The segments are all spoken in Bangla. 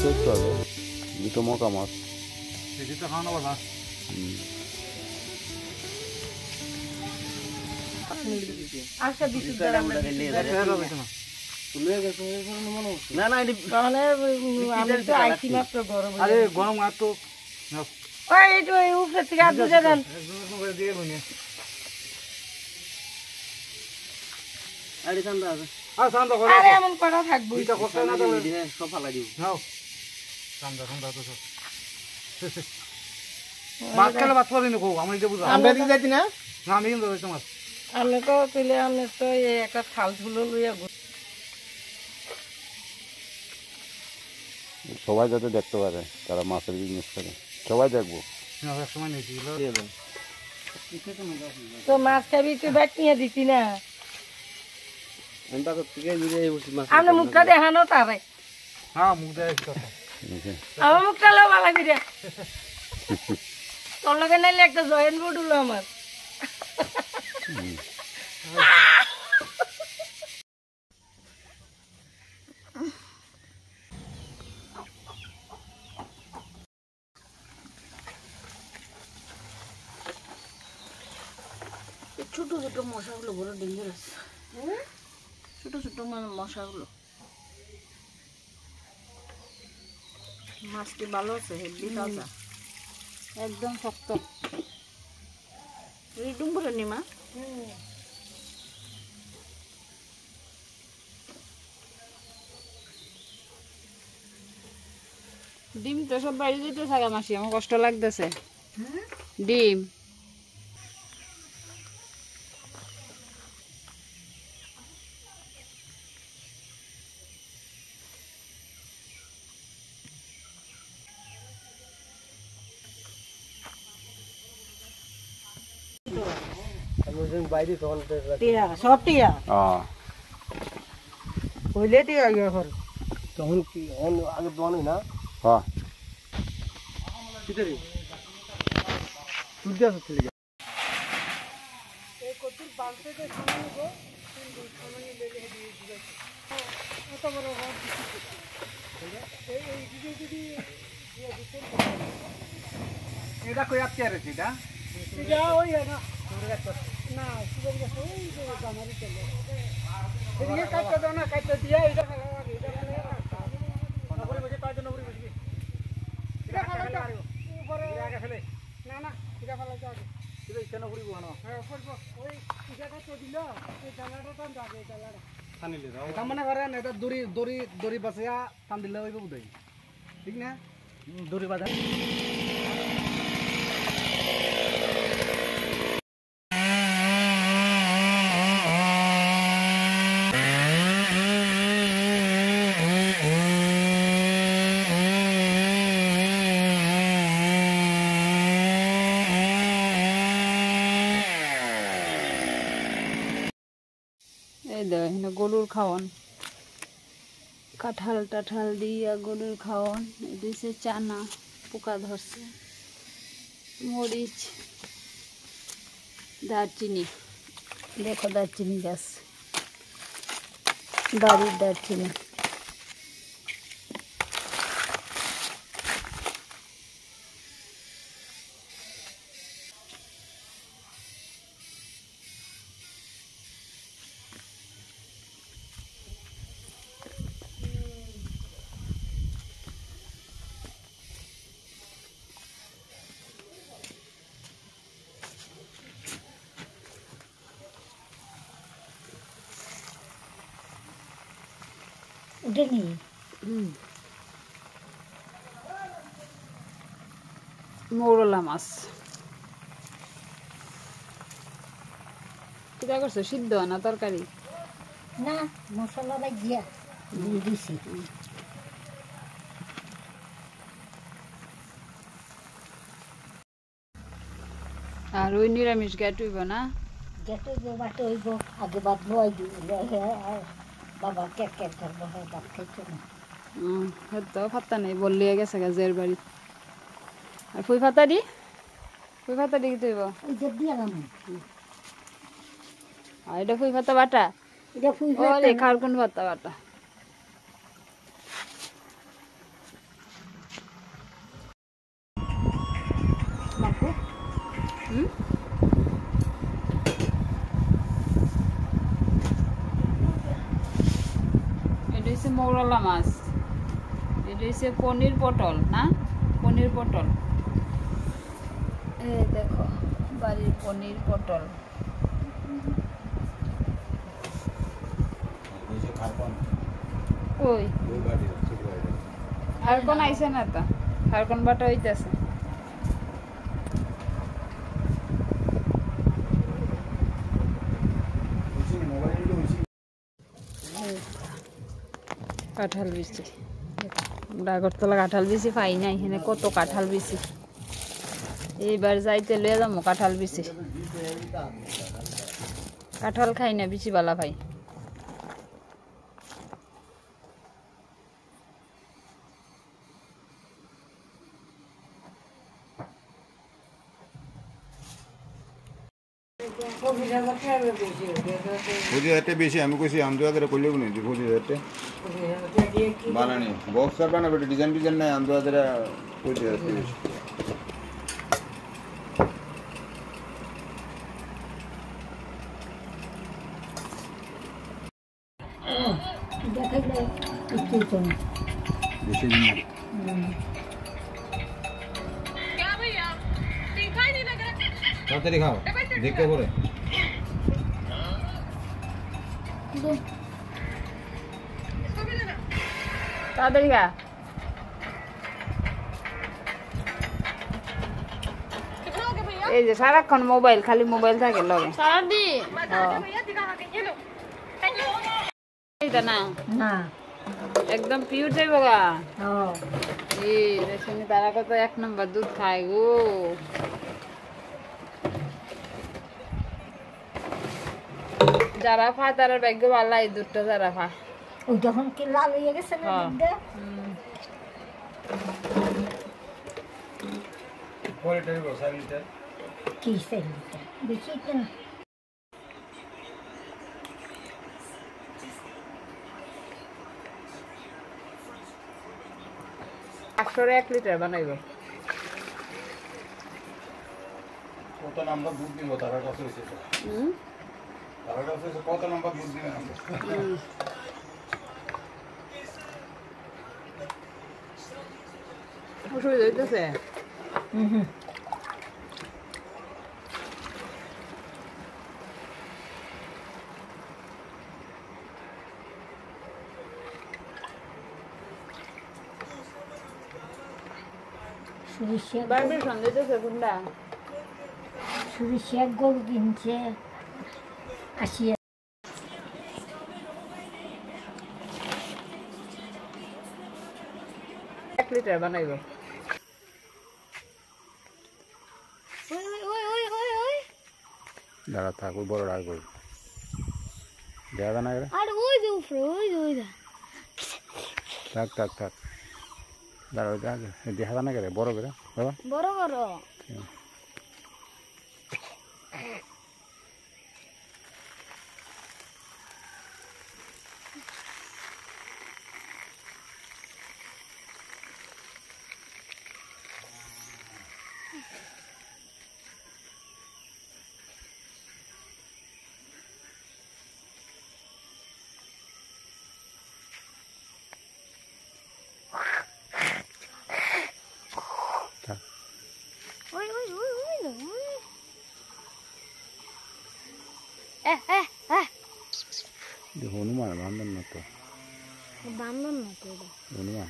দিচ্ছে একটু আগে দুটো মোটা মাছ খাওয়ানো বলা না না গরম আর তো উপরে থেকে আর দুটো দেন এমন করা থাকবো সব ফালাই দিব ঠান্ডা ঠান্ডা তো সব মাছ খেলে মাছ পাবি না আমি বুঝলাম আমরা দিকে যাইতি না আমি কিন্তু যাইতাম মাছ আমি তো পেলে আমি তো একটা থাল ধুলো লইয়া সবাই যাতে দেখতে পারে তারা মাছের বিজনেস করে সবাই দেখবো সময় নিয়েছি তো মাছ খাবি তুই ব্যাট নিয়ে দিতি না আমি মুখটা দেখানো তারে হ্যাঁ মুখ দেখ আমার মুখটা লো ভালো করে তোর লগে নাইলে একটা জয়েন্ট বোর্ড হলো আমার ছোট ছোট মশাগুলো বড় ডেঞ্জারাস ছোট ছোট মশাগুলো মাছটি ভালো আছে হেভি তাজা একদম শক্ত এই ডুম্বুরে নিমা ডিম তো সব বাইরে যেতে থাকে মাসি আমার কষ্ট লাগতেছে ডিম সব টিয়া হইলে টিয়া এখন তখন কি আগে দোয়ানো না হ্যাঁ কিতে রে তুলতে আসছে লেগে এই কতুল বালতে তো সামনে গো সামনে লেগে দিয়ে দিবে কত বড় রড এই যদি এটা কই আপকে রে এটা এটা ওই না না সুন্দর গেছে ওই যে গামারি চলে এদিকে কাটতে দাও না কাটতে দিয়া এটা খাওয়া আগে এটা মানে নগরে বসে তার জন্য নগরে বসবি এটা খাওয়া দাও উপরে আগে ফেলে না না এটা খাওয়া দাও আগে এটা কেন করিব না হ্যাঁ করব ওই জায়গা তো দিল এই জায়গাটা টান যাবে এই জায়গাটা টানিলে দাও এটা মনে করেন এটা দড়ি বাসিয়া টান দিলে হইব বুঝাই ঠিক না দড়ি বাঁধা গরুর খাওয়ান কাঁঠাল টাঠাল দিয়া গরুর খাওয়ান এদিকে চানা পোকা ধরছে মরিচ দারচিনি দেখো দারচিনি গাছ বাড়ির দারচিনি মৌরলা মাছ কিটা করছো সিদ্ধ না তরকারি না মশলা লাগিয়া দিয়ে দিছি আর ওই নিরামিষ গ্যাট হইব না গেটো বাট হইব আগে বাদ বই বাবা কে করবো বাদ খাইছো না হয়তো ফাত্তা নেই বললিয়ে গেছে গাছের বাড়ি আর ফুই ফাতারি কি তুইব ওই যে দিয়া নাম আর এটা ফুই ফাতা বাটা এটা ফুই ওরে খার কোন ফাতা বাটা মৌরলা মাছ, এটা হচ্ছে পনির পটল না, পনির পটল। এই দেখো বাড়ির পনির পটল। কই আর কোন আইছে না তো, আর কোন বাটা হইতেছে। কাঁঠাল বিচি, আমরা আগরতলা কাঁঠাল বিচি পাই না, এখানে কত কাঁঠাল বিচি। এইবার যাইতে লয়ে যাবো কাঁঠাল বিচি। কাঁঠাল খাই না, বিচি বালা ভাই। পঁচিশ হাজারটা বেশি, আমি কইছি আমদুয়াদের করলে নেই 25,000 বানানি বক্স আর বানাবে, ডিজাইন ডিজাইন নাই, আমদুয়াদের 25,000 বেশি। বেশি তাড়াতাড়ি খাও, দেখতে পরে তাড়াতাড়ি খা। এই যে সারাক্ষণ মোবাইল, খালি মোবাইল থাকে লগে এইটা না না একদম পিওর যাইব গা। এই দেখছেন তারা কত 1 নম্বর দুধ খায় গো। যারা খায় তারা ভাগ্য ভালো, এই দুধটা যারা খায়। ওই যখন কি লাল হয়ে গেছে না দুধটা, কি সেটা দেখি তো। একশোরে 1 লিটার বানাইব। কত নাম্বার দুধ দিব তারা কাছে হইছে, তারা কাছে কত নাম্বার দুধ দিবেন আমরা। অসুবিধা হইতেছে। ভাইব্রেশন দিতেছে কোনটা? সরিষা গরু কিনছে 80। 1 লিটার বানাইব। দাঁড়া থাক, ওই বড় রাগ করি দেখা না গেলে আর ওই যে উপরে ওই থাক থাক থাক, দাঁড়া ওই দেখা না গেলে বড় করে বাবা বড় বড়। হনুমান বান্ধব না তো, বান্ধব না তো হনুমান।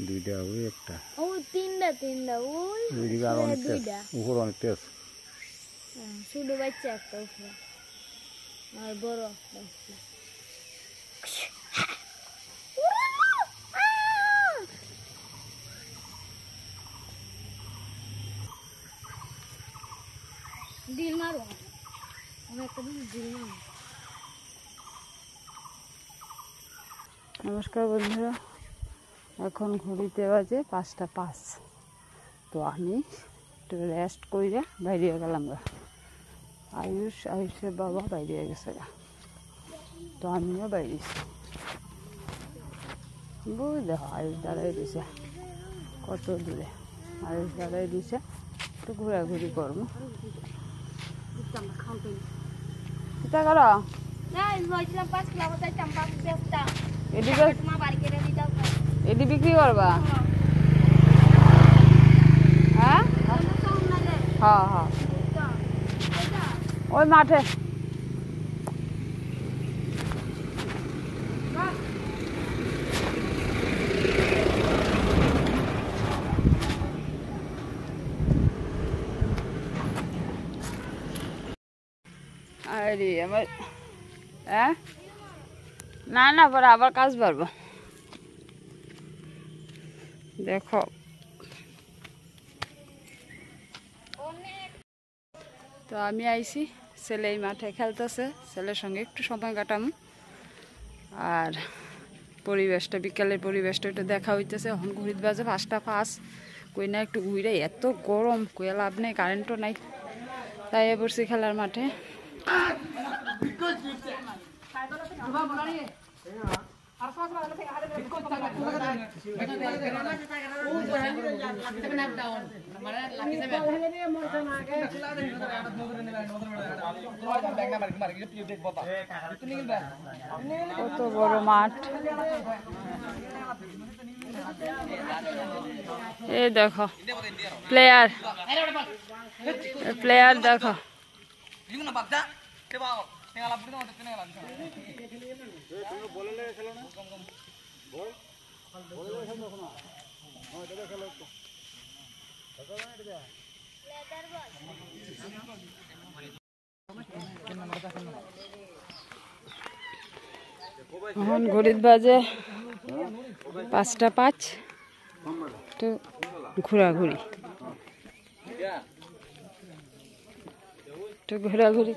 দুইটা ওই একটা, ওই তিনটা ওই ওইদিকে আর অনেক তেজ, উপর অনেক তেজ। শুধু বাচ্চা একটা উপরে আর বড় একটা। ডিল মারো, আমি একটা ডিল মারো। নমস্কার বন্ধুরা, এখন ঘড়িতে বাজে 5:05। তো আমি একটু রেস্ট কইরা বাইরে গেলাম গা। আয়ুষের বাবা বাইরে গেছে গা, তো আমিও বাইরেছি। বুঝ দেখো আয়ুষ দাঁড়াই দিছে কত দূরে, আয়ুষ দাঁড়াই দিছে, একটু ঘোরাঘুরি করবো। কিতা করো এটি বিক্রি করবা হ্যাঁ হ্যাঁ হ্যাঁ ওই মাঠে আরে আমার হ্যাঁ না না পরে আবার কাজ পারবো দেখো তো আমি আইছি ছেলে এই মাঠে খেলতেছে ছেলের সঙ্গে একটু সময় কাটাম আর পরিবেশটা বিকালের পরিবেশটা একটু দেখা হইতেছে এখন ঘুরিতে বাজে 5:05 কই না একটু ঘুরে এত গরম কই লাভ নেই কারেন্টও নাই তাই বসছি খেলার মাঠে কত বড় মাঠ এই দেখো প্লেয়ার প্লেয়ার দেখো এখন ঘড়ির বাজে 5:05 একটু ঘোরাঘুরি একটু ঘোরাঘুরি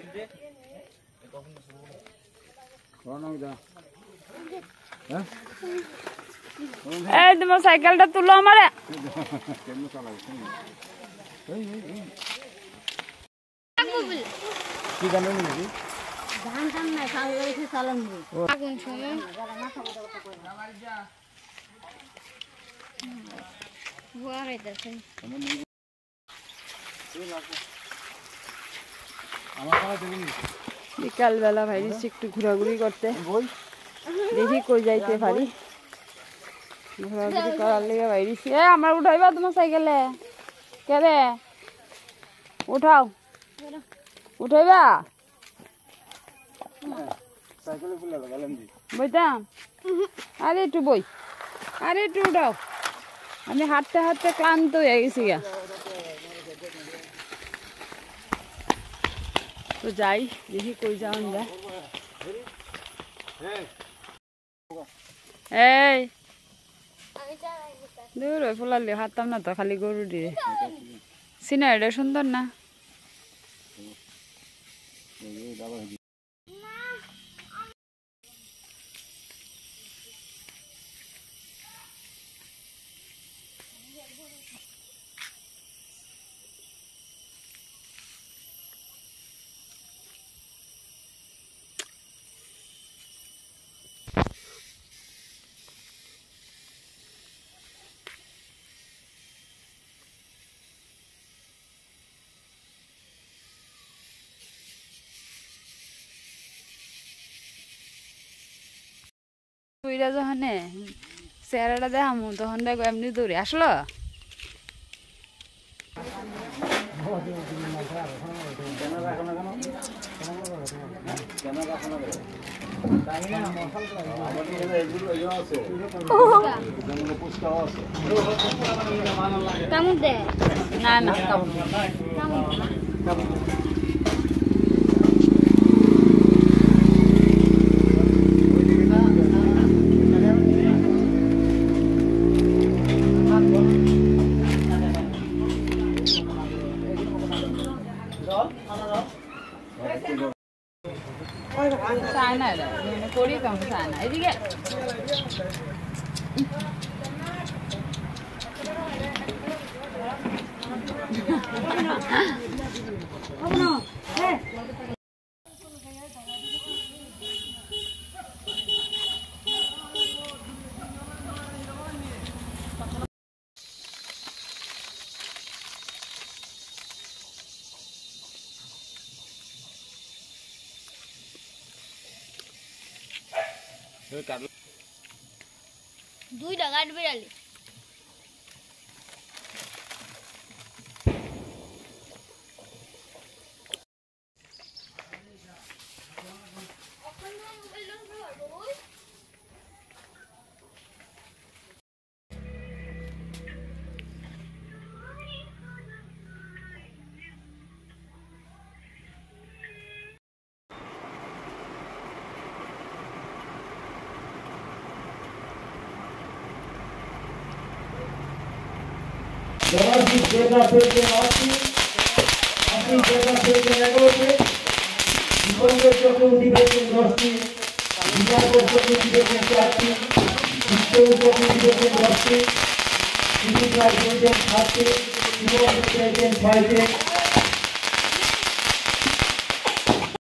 এই তোমার সাইকেলটা তুলো আমারে কি জানেন নাকি ধান ধান নাই খাওয়া গেছে চালান আগুন সময় ভুয়া হইতেছে বিকালবেলা ভাইরিস একটু ঘোরাঘুরি করতে দেখি কই যাইতে পারি ঘোরাঘুরি করার লেগে ভাইরিস আমার উঠাইবা তোমার সাইকেলে কে রে উঠাও উঠাইবা বইতাম আরে একটু বই আরে একটু উঠাও আমি হাঁটতে হাঁটতে ক্লান্ত হয়ে গেছি গা তো যাই দেখি কই যাওয়ান যায় এই দূর ওই ফুলালি হাঁটতাম না তো খালি গরু দিয়ে সিনারিটা সুন্দর না তুইরা যখন চেহারাটা দেখামু তখন দেখো এমনি দৌড়ে আসলো না না চায়না করি কেমন চায়না এদিকে দুইটা গাড় বেড়ালি জবাবদি জেলা পেয়েছেন 80 জেলা পেয়েছেন 11টি বিপন্দের চক্রবর্তী পেয়েছেন 10টি বিনাপর চক্রবর্তী পেয়েছেন 4টি বিশ্বজিৎ চক্রবর্তী পেয়েছেন 10টি সুদীপ রায় পেয়েছেন 7টি সুমন পেয়েছেন 6টি